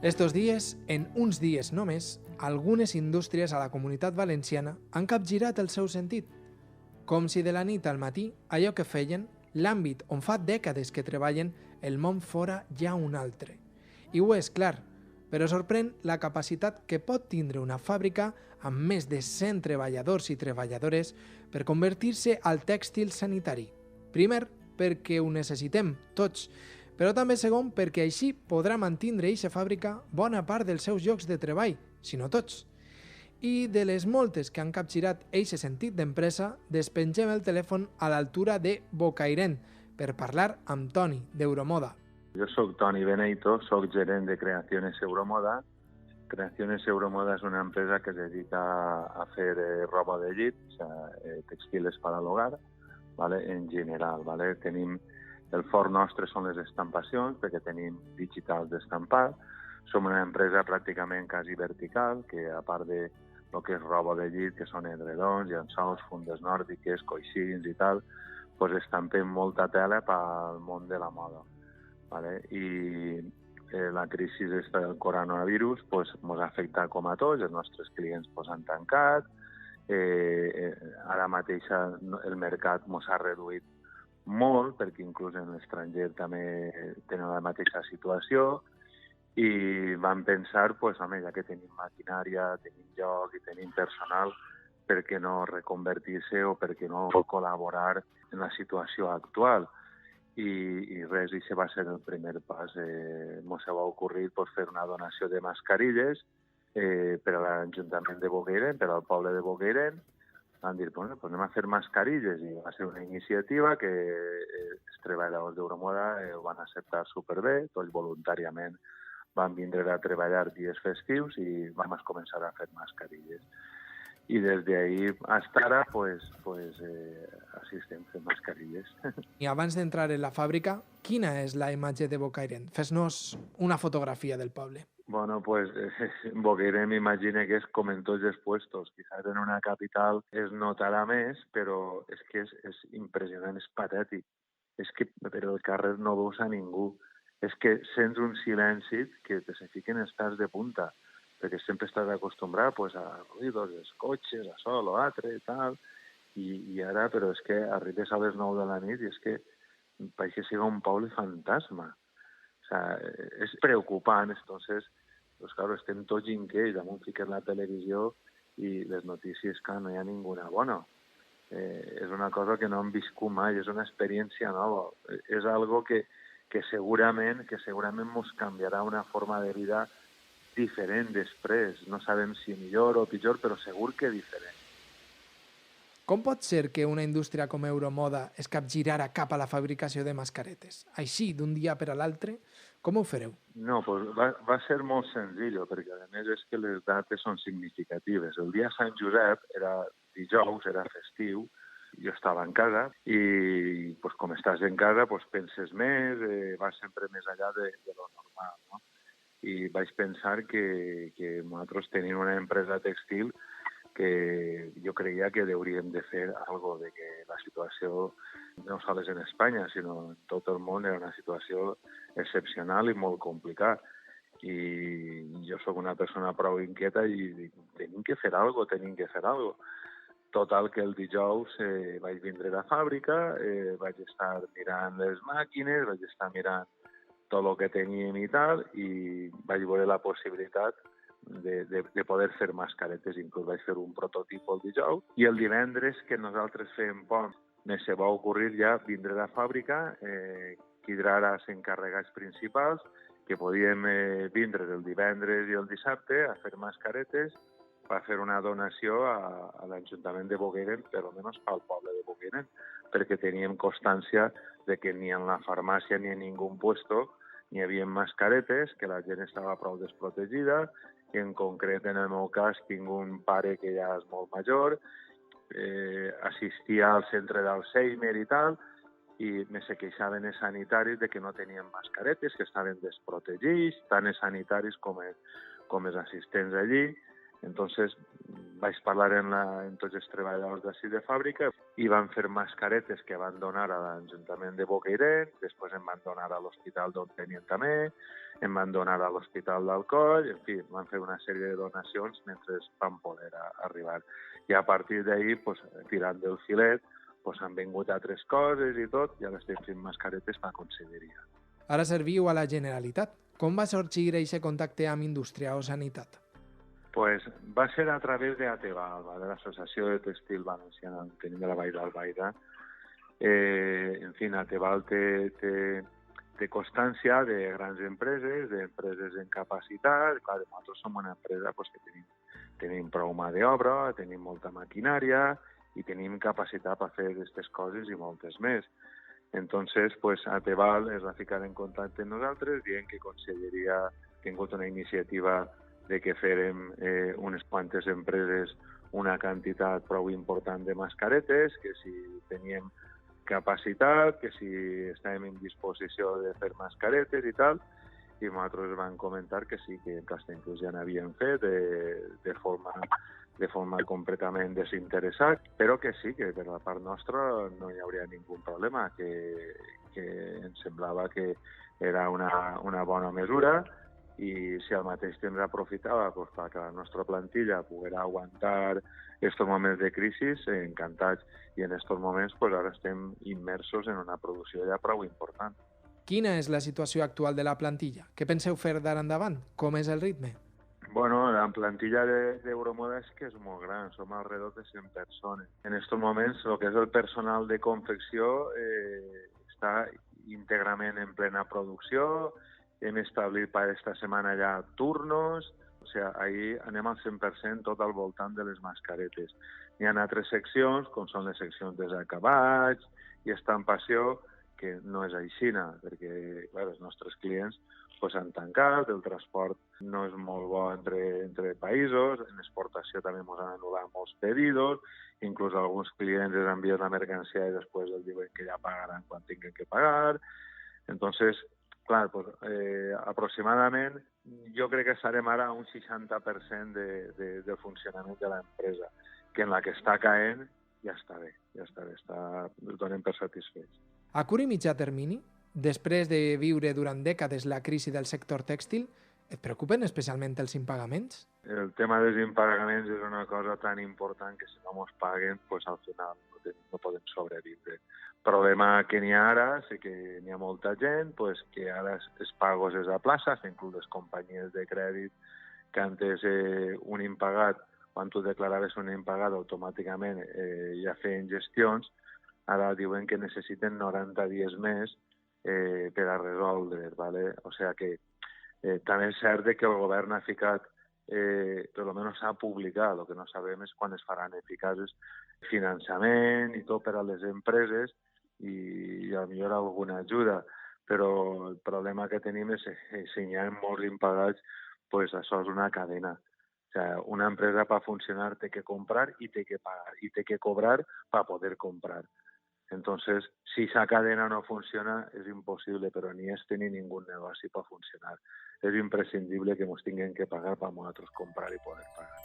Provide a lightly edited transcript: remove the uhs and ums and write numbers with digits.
Estos dies, en uns dies només, algunes indústries a la Comunitat Valenciana han capgirat el seu sentit. Com si de la nit al matí, allò que feien, l'àmbit on fa dècades que treballen, el món fora ja un altre. I ho és, clar, però sorprèn la capacitat que pot tindre una fàbrica amb més de 100 treballadors i treballadores per convertir-se al tèxtil sanitari. Primer, perquè ho necessitem tots, però també segon perquè així podrà mantindre eixa fàbrica bona part dels seus llocs de treball, si no tots. I de les moltes que han capgirat eixe sentit d'empresa, despengem el telèfon a l'altura de Bocairent per parlar amb Toni, d'Euromoda. Jo sóc Toni Beneito, sóc gerent de Creaciones Euromoda. Creaciones Euromoda és una empresa que es dedica a fer roba de llit, o sea, textiles para el hogar, ¿vale? En general. ¿Vale? Tenim el fort nostre són les estampacions, perquè tenim digitals d'estampar. Som una empresa pràcticament quasi vertical, que a part de lo que és roba de llit, que són edredons, llençols, fundes nòrdiques, coixins i tal, pues estampem molta tela pel món de la moda. ¿Vale? I la crisi del coronavirus pues, ens ha afectat com a tots, els nostres clients pues, han tancat, ara mateix el mercat ens ha reduït molt, perquè inclús en l'estranger també tenen la mateixa situació, i vam pensar, pues, home, ja que tenim maquinària, tenim lloc i tenim personal, per què no reconvertir-se o per què no col·laborar en la situació actual. I res, i això va ser el primer pas. Ens va ocorrir pues, fer una donació de mascarilles per a l'Ajuntament de Bocairent, per al poble de Bocairent. Van dir, bueno, pues anem a fer mascarilles, i va ser una iniciativa que els treballadors d'Euromoda ho van acceptar superbé, tots voluntàriament van vindre a treballar dies festius i vam començar a fer mascarilles. I des d'ahir fins ara, així estem fent mascarilles. I abans d'entrar en la fàbrica, quina és la imatge de Bocairent? Fes-nos una fotografia del poble. Bueno, pues Bocairent m'imagina que és com en tots els puestos. Quizás en una capital es notarà més, però és que és impressionant, és patètic. És que per el carrer no veus a ningú. És que sents un silenci que te se fiquen els pèls de punta, perquè sempre estàs acostumbrat pues, a ruïdos dels cotxes, a sol o altre, tal, i ara, però és que arribes a les 9 de la nit i és que pareix que siga un poble fantasma. O sea, és preocupant. Entonces, pues claro, estem tots inquiets, damunt fiques la televisió i les notícies que no hi ha ninguna bona. És una cosa que no hem viscut mai, és una experiència nova. És algo que segurament ens canviarà una forma de vida diferent després. No sabem si millor o pitjor, però segur que diferent. Com pot ser que una indústria com Euromoda es capgirara cap a la fabricació de mascaretes? Així, d'un dia per a l'altre, com ho fareu? No, pues va ser molt senzill, perquè a més és que les dates són significatives. El dia Sant Josep era dijous, era festiu, jo estava en casa i pues, com estàs en casa pues, penses més, vas sempre més enllà de lo normal. No? I vaig pensar que nosaltres tenim una empresa textil que jo creia que hauríem de fer alguna cosa, de que la situació, no sols en Espanya, sinó en tot el món, era una situació excepcional i molt complicada. I jo sóc una persona prou inquieta i dic, tenim que fer alguna cosa. Total, que el dijous vaig vindre a la fàbrica, vaig estar mirant les màquines, vaig estar mirant tot el que teníem i tal, i vaig veure la possibilitat de poder fer mascaretes. Inclús vaig fer un prototip el dijous. I el divendres, que nosaltres fèiem pont, se va ocorrir ja vindre a la fàbrica, quedar als encarregats principals, que podíem vindre el divendres i el dissabte a fer mascaretes, va fer una donació a l'Ajuntament de Bocairent, per almenys al poble de Bocairent, perquè teníem constància de que ni en la farmàcia ni en ningú puesto n'hi havia mascaretes, que la gent estava prou desprotegida, i en concret, en el meu cas, tinc un pare que ja és molt major, assistia al centre d'Alzheimer i tal, i me se queixaven els sanitaris de que no tenien mascaretes, que estaven desprotegits, tant els sanitaris com els assistents allí. Entonces vaig parlar amb tots els treballadors d'ací de fàbrica i van fer mascaretes que van donar a l'Ajuntament de Bocairent, després em van donar a l'hospital d'on tenien també, em van donar a l'hospital d'Alcoi, en fi, van fer una sèrie de donacions mentre van poder arribar. I a partir d'ahir, pues, tirant del filet, pues, han vingut altres coses i tot, i ara estem fent mascaretes per conselleria. Ara serviu a la Generalitat. Com va sorgir aquest contacte amb indústria o sanitat? Pues va ser a través de ATEVAL, de l'Associació de Textil Valenciana, tenim de la Vall d'Albaida. En fi, ATEVAL té constància de grans empreses, d'empreses en capacitat. Clar, nosaltres som una empresa pues, que tenim prou mà d'obra, tenim molta maquinària i tenim capacitat per fer aquestes coses i moltes més. Entonces, pues, ATEVAL es va ficar en contacte amb nosaltres dient que Conselleria ha tingut una iniciativa de que fèrem unes quantes empreses una quantitat prou important de mascaretes, que si teníem capacitat, que si estàvem en disposició de fer mascaretes i tal, i nosaltres vam comentar que sí, que en Castelldefels ja n'havien fet de forma completament desinteressat, però que sí, que per la part nostra no hi hauria ningú problema, que ens semblava que era una bona mesura, i si al mateix temps aprofitava pues, perquè la nostra plantilla pogués aguantar aquests moments de crisi, encantats. I en aquests moments pues, ara estem immersos en una producció ja prou important. Quina és la situació actual de la plantilla? Què penseu fer d'ara endavant? Com és el ritme? Bueno, la plantilla d'Euromoda és que és molt gran, som alrededor de 100 persones. En aquests moments, el que és el personal de confecció està íntegrament en plena producció. Hem establit per aquesta setmana ja turnos, o sigui, ahir anem al 100% tot al voltant de les mascaretes. Hi ha altres seccions, com són les seccions desacabats i estampació, que no és aixina, perquè clar, els nostres clients s'han tancat, el transport no és molt bo entre països, en exportació també ens han anul·lat molts pedidos, inclús alguns clients els envien la mercancia i després els diuen que ja pagaran quan tinguin que pagar. Entonces, clar, aproximadament jo crec que estarem ara a un 60% de funcionament de l'empresa, que en la que està caent ja està bé, el donem per satisfets. A curt i mitjà termini, després de viure durant dècades la crisi del sector tèxtil, et preocupen especialment els impagaments? El tema dels impagaments és una cosa tan important que si no ens paguen, pues, al final no podem sobreviure. El problema que n'hi ha ara és que n'hi ha molta gent pues, que ara els pagos es aplaçen, inclús les companyies de crèdit que antes un impagat, quan tu declaraves un impagat automàticament ja feien gestions, ara diuen que necessiten 90 dies més per a resoldre, ¿vale? O sigui que també és cert que el govern ha ficat, per almenys s'ha publicat, el que no sabem és quan es faran eficaços finançament i tot per a les empreses i potser alguna ajuda, però el problema que tenim és que si hi ha molts impagats, pues això és una cadena. O sigui, una empresa per funcionar té que comprar i té que pagar i té que cobrar per poder comprar. Entonces, si esa cadena no funciona, es imposible, pero ni este ni ningún negocio para funcionar. Es imprescindible que nos tengan que pagar para nosotros comprar y poder pagar.